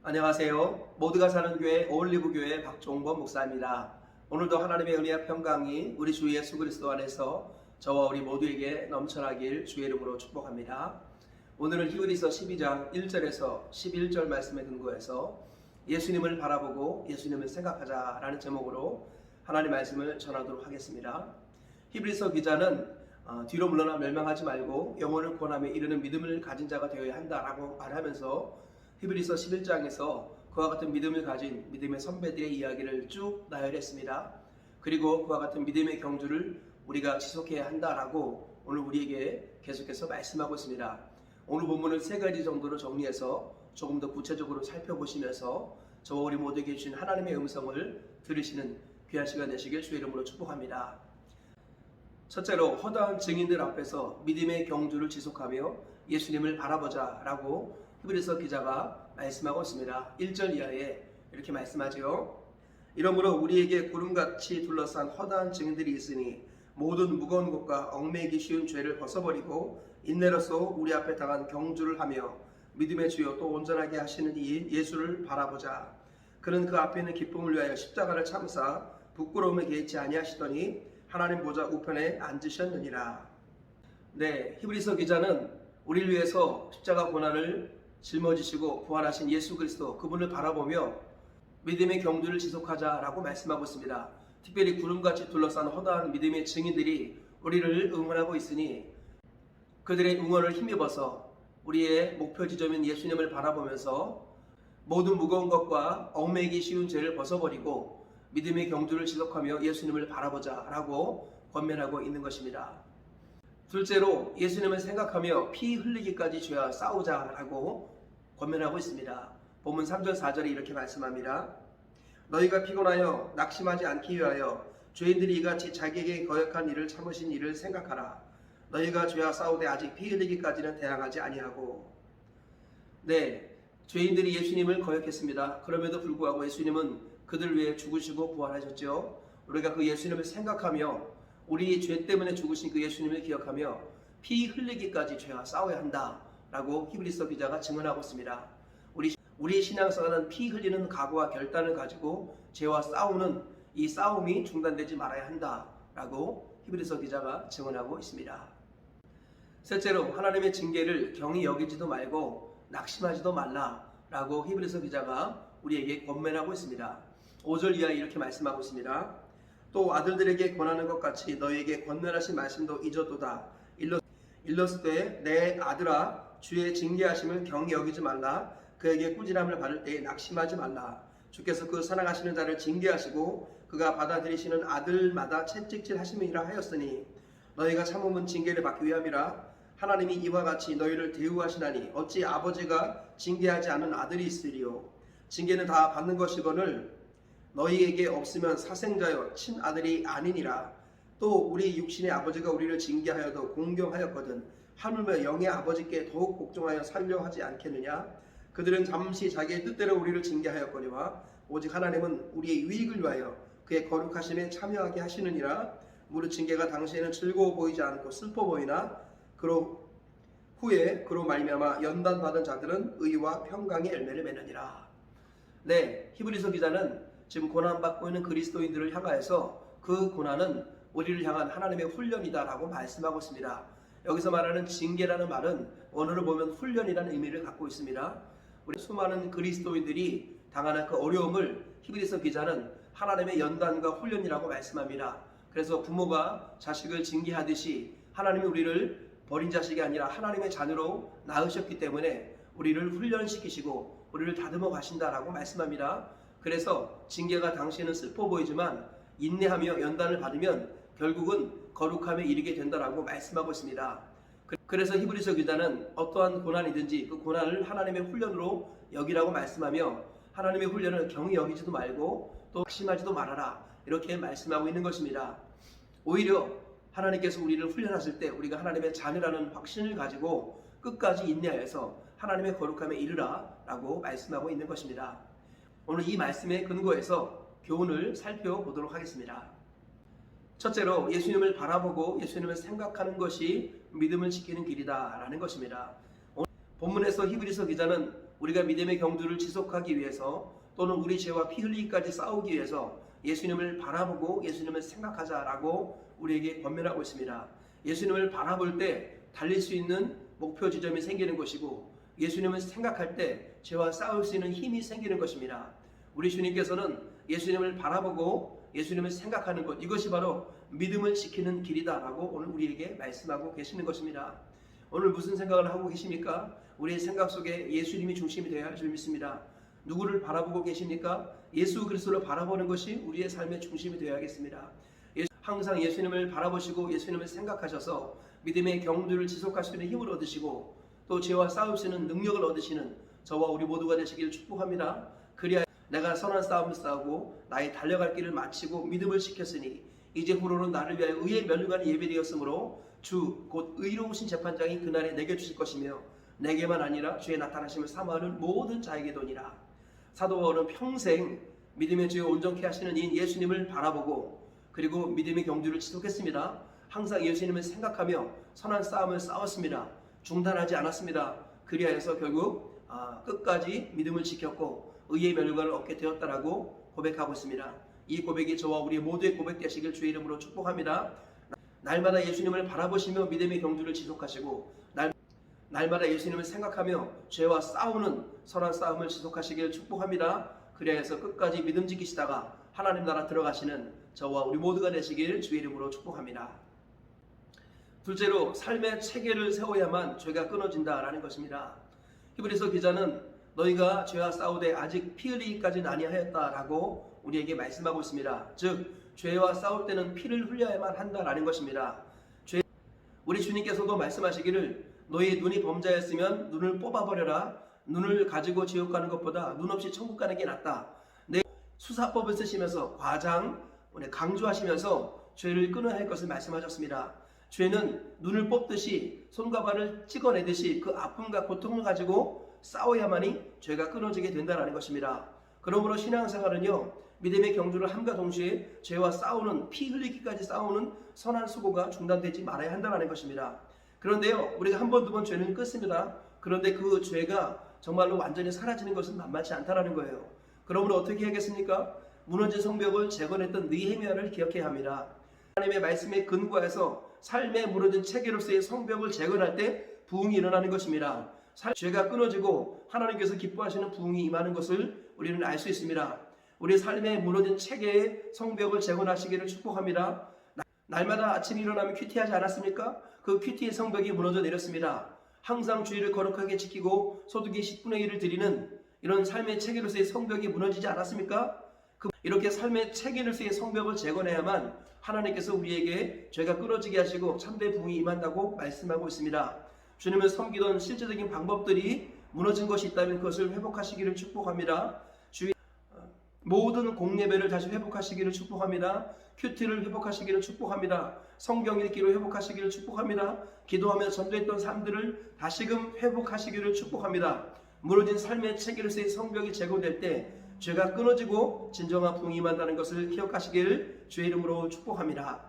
안녕하세요. 모두가 사는 교회 올리브교회 박종범 목사입니다. 오늘도 하나님의 은혜와 평강이 우리 주 예수 그리스도 안에서 저와 우리 모두에게 넘쳐나길 주의 이름으로 축복합니다. 오늘은 히브리서 12장 1절에서 11절 말씀에 근거해서 예수님을 바라보고 예수님을 생각하자라는 제목으로 하나님 말씀을 전하도록 하겠습니다. 히브리서 기자는 뒤로 물러나 멸망하지 말고 영혼을 구원함에 이르는 믿음을 가진 자가 되어야 한다라고 말하면서 히브리서 11장에서 그와 같은 믿음을 가진 믿음의 선배들의 이야기를 쭉 나열했습니다. 그리고 그와 같은 믿음의 경주를 우리가 지속해야 한다라고 오늘 우리에게 계속해서 말씀하고 있습니다. 오늘 본문을 세 가지 정도로 정리해서 조금 더 구체적으로 살펴보시면서 저와 우리 모두에게 주신 하나님의 음성을 들으시는 귀한 시간 되시길 주의 이름으로 축복합니다. 첫째로 허다한 증인들 앞에서 믿음의 경주를 지속하며 예수님을 바라보자라고 히브리서 기자가 말씀하고 있습니다. 1절 이하에 이렇게 말씀하죠. 이러므로 우리에게 구름같이 둘러싼 허다한 증인들이 있으니 모든 무거운 것과 얽매이기 쉬운 죄를 벗어버리고 인내로써 우리 앞에 당한 경주를 하며 믿음의 주요 또 온전하게 하시는 이 예수를 바라보자. 그는 그 앞에 있는 기쁨을 위하여 십자가를 참사 부끄러움에 개의치 아니하시더니 하나님 보좌 우편에 앉으셨느니라. 네, 히브리서 기자는 우리를 위해서 십자가 고난을 짊어지시고 부활하신 예수 그리스도 그분을 바라보며 믿음의 경주를 지속하자라고 말씀하고 있습니다. 특별히 구름같이 둘러싼 허다한 믿음의 증인들이 우리를 응원하고 있으니 그들의 응원을 힘입어서 우리의 목표 지점인 예수님을 바라보면서 모든 무거운 것과 얽매이기 쉬운 죄를 벗어버리고 믿음의 경주를 지속하며 예수님을 바라보자라고 권면하고 있는 것입니다. 둘째로 예수님을 생각하며 피 흘리기까지 죄와 싸우자라고 권면하고 있습니다. 본문 3절 4절에 이렇게 말씀합니다. 너희가 피곤하여 낙심하지 않기 위하여 죄인들이 이같이 자기에게 거역한 일을 참으신 일을 생각하라. 너희가 죄와 싸우되 아직 피 흘리기까지는 대항하지 아니하고. 네, 죄인들이 예수님을 거역했습니다. 그럼에도 불구하고 예수님은 그들 위해 죽으시고 부활하셨죠. 우리가 그 예수님을 생각하며 우리 죄 때문에 죽으신 그 예수님을 기억하며 피 흘리기까지 죄와 싸워야 한다라고 히브리서 기자가 증언하고 있습니다. 우리의 신앙생활은 피 흘리는 각오와 결단을 가지고 죄와 싸우는 이 싸움이 중단되지 말아야 한다라고 히브리서 기자가 증언하고 있습니다. 셋째로 하나님의 징계를 경히 여기지도 말고 낙심하지도 말라라고 히브리서 기자가 우리에게 권면하고 있습니다. 5절 이하에 이렇게 말씀하고 있습니다. 또 아들들에게 권하는 것 같이 너희에게 권면하신 말씀도 잊었도다. 일렀을 내 아들아 주의 징계하심을 경히 여기지 말라. 그에게 꾸지람을 받을 때에 낙심하지 말라. 주께서 그 사랑하시는 자를 징계하시고 그가 받아들이시는 아들마다 채찍질 하심이라 하였으니 너희가 참음은 징계를 받기 위함이라. 하나님이 이와 같이 너희를 대우하시나니 어찌 아버지가 징계하지 않은 아들이 있으리요. 징계는 다 받는 것이거늘 너희에게 없으면 사생자여 친아들이 아니니라. 또 우리 육신의 아버지가 우리를 징계하여도 공경하였거든 하물며 영의 아버지께 더욱 복종하여 살려 하지 않겠느냐. 그들은 잠시 자기의 뜻대로 우리를 징계하였거니와 오직 하나님은 우리의 유익을 위하여 그의 거룩하심에 참여하게 하시느니라. 무릇 징계가 당시에는 즐거워 보이지 않고 슬퍼 보이나 후에 그로 말미암아 연단받은 자들은 의와 평강의 열매를 맺느니라. 네, 히브리서 기자는 지금 고난받고 있는 그리스도인들을 향하여서 그 고난은 우리를 향한 하나님의 훈련이다라고 말씀하고 있습니다. 여기서 말하는 징계라는 말은 원어를 보면 훈련이라는 의미를 갖고 있습니다. 우리 수많은 그리스도인들이 당하는 그 어려움을 히브리서 기자는 하나님의 연단과 훈련이라고 말씀합니다. 그래서 부모가 자식을 징계하듯이 하나님이 우리를 버린 자식이 아니라 하나님의 자녀로 낳으셨기 때문에 우리를 훈련시키시고 우리를 다듬어 가신다라고 말씀합니다. 그래서 징계가 당시에는 슬퍼 보이지만 인내하며 연단을 받으면 결국은 거룩함에 이르게 된다라고 말씀하고 있습니다. 그래서 히브리서 기자는 어떠한 고난이든지 그 고난을 하나님의 훈련으로 여기라고 말씀하며 하나님의 훈련을 경히 여기지도 말고 또 낙심하지도 말아라 이렇게 말씀하고 있는 것입니다. 오히려 하나님께서 우리를 훈련하실 때 우리가 하나님의 자녀라는 확신을 가지고 끝까지 인내하여서 하나님의 거룩함에 이르라 라고 말씀하고 있는 것입니다. 오늘 이 말씀에 근거해서 교훈을 살펴보도록 하겠습니다. 첫째로 예수님을 바라보고 예수님을 생각하는 것이 믿음을 지키는 길이다 라는 것입니다. 본문에서 히브리서 기자는 우리가 믿음의 경주를 지속하기 위해서 또는 우리 죄와 피 흘리기까지 싸우기 위해서 예수님을 바라보고 예수님을 생각하자라고 우리에게 권면하고 있습니다. 예수님을 바라볼 때 달릴 수 있는 목표 지점이 생기는 것이고 예수님을 생각할 때 죄와 싸울 수 있는 힘이 생기는 것입니다. 우리 주님께서는 예수님을 바라보고 예수님을 생각하는 것, 이것이 바로 믿음을 지키는 길이다라고 오늘 우리에게 말씀하고 계시는 것입니다. 오늘 무슨 생각을 하고 계십니까? 우리의 생각 속에 예수님이 중심이 되어야 할 줄 믿습니다. 누구를 바라보고 계십니까? 예수 그리스도를 바라보는 것이 우리의 삶의 중심이 되어야겠습니다. 항상 예수님을 바라보시고 예수님을 생각하셔서 믿음의 경주를 지속할 수 있는 힘을 얻으시고 또 죄와 싸울 수 있는 능력을 얻으시는 저와 우리 모두가 되시길 축복합니다. 그리하여 내가 선한 싸움을 싸우고 나의 달려갈 길을 마치고 믿음을 지켰으니 이제 후로는 나를 위하여 의의 면류관이 예비되었으므로 주 곧 의로우신 재판장이 그날에 내게 주실 것이며 내게만 아니라 주의 나타나심을 사모하는 모든 자에게도니라. 사도 바울은 평생 믿음의 주여 온전케 하시는 이 예수님을 바라보고 그리고 믿음의 경주를 지속했습니다. 항상 예수님을 생각하며 선한 싸움을 싸웠습니다. 중단하지 않았습니다. 그리하여서 결국 끝까지 믿음을 지켰고 의의 면류관을 얻게 되었다라고 고백하고 있습니다. 이 고백이 저와 우리 모두의 고백 되시길 주의 이름으로 축복합니다. 날마다 예수님을 바라보시며 믿음의 경주를 지속하시고 날마다 예수님을 생각하며 죄와 싸우는 선한 싸움을 지속하시길 축복합니다. 그리하여서 끝까지 믿음 지키시다가 하나님 나라 들어가시는 저와 우리 모두가 되시길 주의 이름으로 축복합니다. 둘째로 삶의 체계를 세워야만 죄가 끊어진다라는 것입니다. 히브리서 기자는 너희가 죄와 싸우되 아직 피 흘리기까지는 아니하였다라고 우리에게 말씀하고 있습니다. 즉 죄와 싸울 때는 피를 흘려야만 한다라는 것입니다. 우리 주님께서도 말씀하시기를 너희 눈이 범죄였으면 눈을 뽑아버려라. 눈을 가지고 지옥 가는 것보다 눈 없이 천국 가는 게 낫다. 수사법을 쓰시면서 강조하시면서 죄를 끊어야 할 것을 말씀하셨습니다. 죄는 눈을 뽑듯이 손과 발을 찍어내듯이 그 아픔과 고통을 가지고 싸워야만이 죄가 끊어지게 된다는 것입니다. 그러므로 신앙생활은요, 믿음의 경주를 함과 동시에 죄와 싸우는 피 흘리기까지 싸우는 선한 수고가 중단되지 말아야 한다는 것입니다. 그런데요, 우리가 한 번, 두 번 죄는 끊습니다. 그런데 그 죄가 정말로 완전히 사라지는 것은 만만치 않다는 거예요. 그러므로 어떻게 해야겠습니까? 무너진 성벽을 재건했던 느헤미야를 기억해야 합니다. 하나님의 말씀에 근거해서 삶의 무너진 체계로서의 성벽을 재건할 때 부흥이 일어나는 것입니다. 죄가 끊어지고 하나님께서 기뻐하시는 부흥이 임하는 것을 우리는 알 수 있습니다. 우리 삶의 무너진 체계의 성벽을 재건하시기를 축복합니다. 날마다 아침 일어나면 큐티하지 않았습니까? 그 큐티의 성벽이 무너져 내렸습니다. 항상 주의를 거룩하게 지키고 소득의 10분의 1을 드리는 이런 삶의 체계로서의 성벽이 무너지지 않았습니까? 이렇게 삶의 체계로서의 성벽을 재건해야만 하나님께서 우리에게 죄가 끊어지게 하시고 참된 부흥이 임한다고 말씀하고 있습니다. 주님을 섬기던 실제적인 방법들이 무너진 것이 있다면 그것을 회복하시기를 축복합니다. 모든 공예배를 다시 회복하시기를 축복합니다. 큐티를 회복하시기를 축복합니다. 성경 읽기로 회복하시기를 축복합니다. 기도하며 전도했던 삶들을 다시금 회복하시기를 축복합니다. 무너진 삶의 체계로서의 성벽이 제거될 때 죄가 끊어지고 진정한 부흥이 임한다는 것을 기억하시기를 주의 이름으로 축복합니다.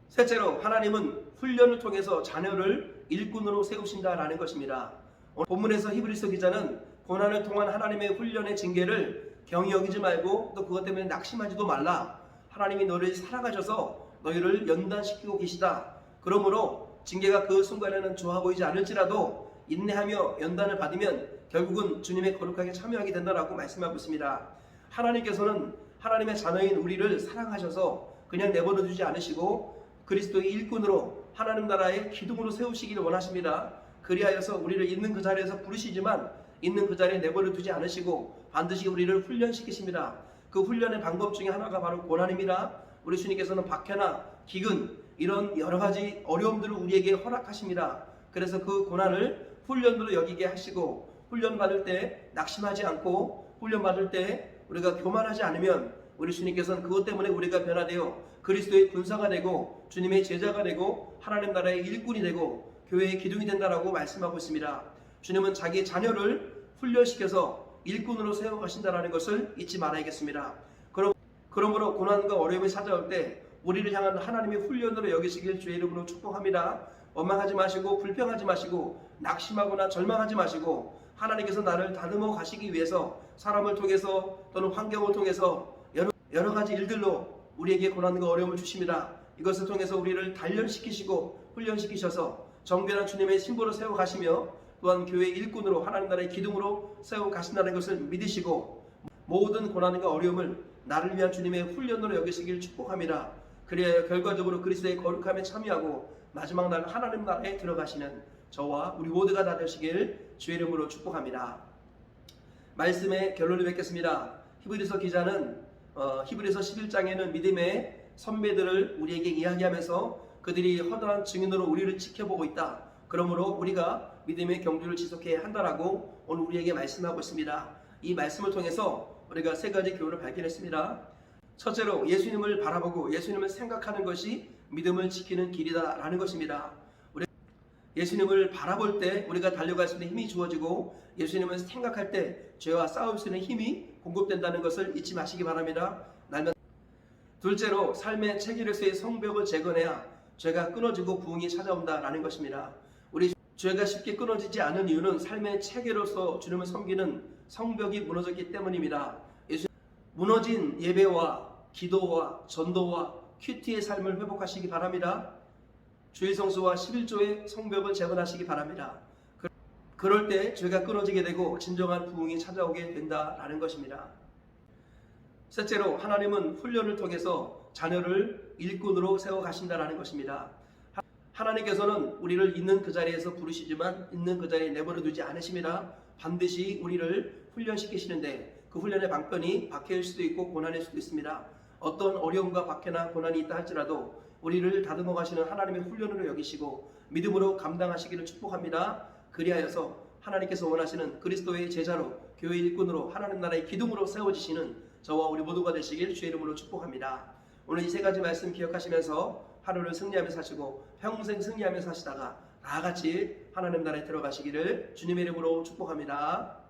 셋째로 하나님은 훈련을 통해서 자녀를 일꾼으로 세우신다라는 것입니다. 오늘 본문에서 히브리서 기자는 고난을 통한 하나님의 훈련의 징계를 경히 여기지 말고 또 그것 때문에 낙심하지도 말라. 하나님이 너를 사랑하셔서 너희를 연단시키고 계시다. 그러므로 징계가 그 순간에는 좋아 보이지 않을지라도 인내하며 연단을 받으면 결국은 주님의 거룩하게 참여하게 된다라고 말씀하고 있습니다. 하나님께서는 하나님의 자녀인 우리를 사랑하셔서 그냥 내버려 두지 않으시고 그리스도의 일꾼으로 하나님 나라의 기둥으로 세우시기를 원하십니다. 그리하여서 우리를 있는 그 자리에서 부르시지만 있는 그 자리에 내버려 두지 않으시고 반드시 우리를 훈련시키십니다. 그 훈련의 방법 중에 하나가 바로 고난입니다. 우리 주님께서는 박해나 기근 이런 여러 가지 어려움들을 우리에게 허락하십니다. 그래서 그 고난을 훈련으로 여기게 하시고 훈련받을 때 낙심하지 않고 훈련받을 때 우리가 교만하지 않으면 우리 주님께서는 그것 때문에 우리가 변화되어 그리스도의 군사가 되고 주님의 제자가 되고 하나님 나라의 일꾼이 되고 교회의 기둥이 된다라고 말씀하고 있습니다. 주님은 자기 자녀를 훈련시켜서 일꾼으로 세워가신다는 것을 잊지 말아야겠습니다. 그러므로 고난과 어려움이 찾아올 때 우리를 향한 하나님의 훈련으로 여기시길 주의 이름으로 축복합니다. 원망하지 마시고 불평하지 마시고 낙심하거나 절망하지 마시고 하나님께서 나를 다듬어 가시기 위해서 사람을 통해서 또는 환경을 통해서 여러 가지 일들로 우리에게 고난과 어려움을 주십니다. 이것을 통해서 우리를 단련시키시고 훈련시키셔서 정결한 주님의 신부로 세워가시며 또한 교회의 일꾼으로 하나님 나라의 기둥으로 세워가신다는 것을 믿으시고 모든 고난과 어려움을 나를 위한 주님의 훈련으로 여기시길 축복합니다. 그래야 결과적으로 그리스도의 거룩함에 참여하고 마지막 날 하나님 나라에 들어가시는 저와 우리 모두가 다 되시길 주의 이름으로 축복합니다. 말씀의 결론을 맺겠습니다. 히브리서 기자는 히브리서 11장에는 믿음의 선배들을 우리에게 이야기하면서 그들이 허다한 증인으로 우리를 지켜보고 있다. 그러므로 우리가 믿음의 경주를 지속해야 한다라고 오늘 우리에게 말씀하고 있습니다. 이 말씀을 통해서 우리가 세 가지 교훈을 발견했습니다. 첫째로 예수님을 바라보고 예수님을 생각하는 것이 믿음을 지키는 길이다라는 것입니다. 예수님을 바라볼 때 우리가 달려갈 수 있는 힘이 주어지고 예수님을 생각할 때 죄와 싸울 수 있는 힘이 공급된다는 것을 잊지 마시기 바랍니다. 둘째로 삶의 체계로서의 성벽을 재건해야 죄가 끊어지고 부흥이 찾아온다라는 것입니다. 우리 죄가 쉽게 끊어지지 않은 이유는 삶의 체계로서 주님을 섬기는 성벽이 무너졌기 때문입니다. 무너진 예배와 기도와 전도와 큐티의 삶을 회복하시기 바랍니다. 주일 성수와 11조의 성벽을 재건하시기 바랍니다. 그럴 때 죄가 끊어지게 되고 진정한 부흥이 찾아오게 된다라는 것입니다. 셋째로 하나님은 훈련을 통해서 자녀를 일꾼으로 세워가신다라는 것입니다. 하나님께서는 우리를 있는 그 자리에서 부르시지만 있는 그 자리에 내버려 두지 않으십니다. 반드시 우리를 훈련시키시는데 그 훈련의 방편이 박해일 수도 있고 고난일 수도 있습니다. 어떤 어려움과 박해나 고난이 있다 할지라도 우리를 다듬어 가시는 하나님의 훈련으로 여기시고 믿음으로 감당하시기를 축복합니다. 그리하여서 하나님께서 원하시는 그리스도의 제자로 교회 일꾼으로 하나님 나라의 기둥으로 세워지시는 저와 우리 모두가 되시길 주의 이름으로 축복합니다. 오늘 이 세 가지 말씀 기억하시면서 하루를 승리하며 사시고 평생 승리하며 사시다가 다 같이 하나님 나라에 들어가시기를 주님의 이름으로 축복합니다.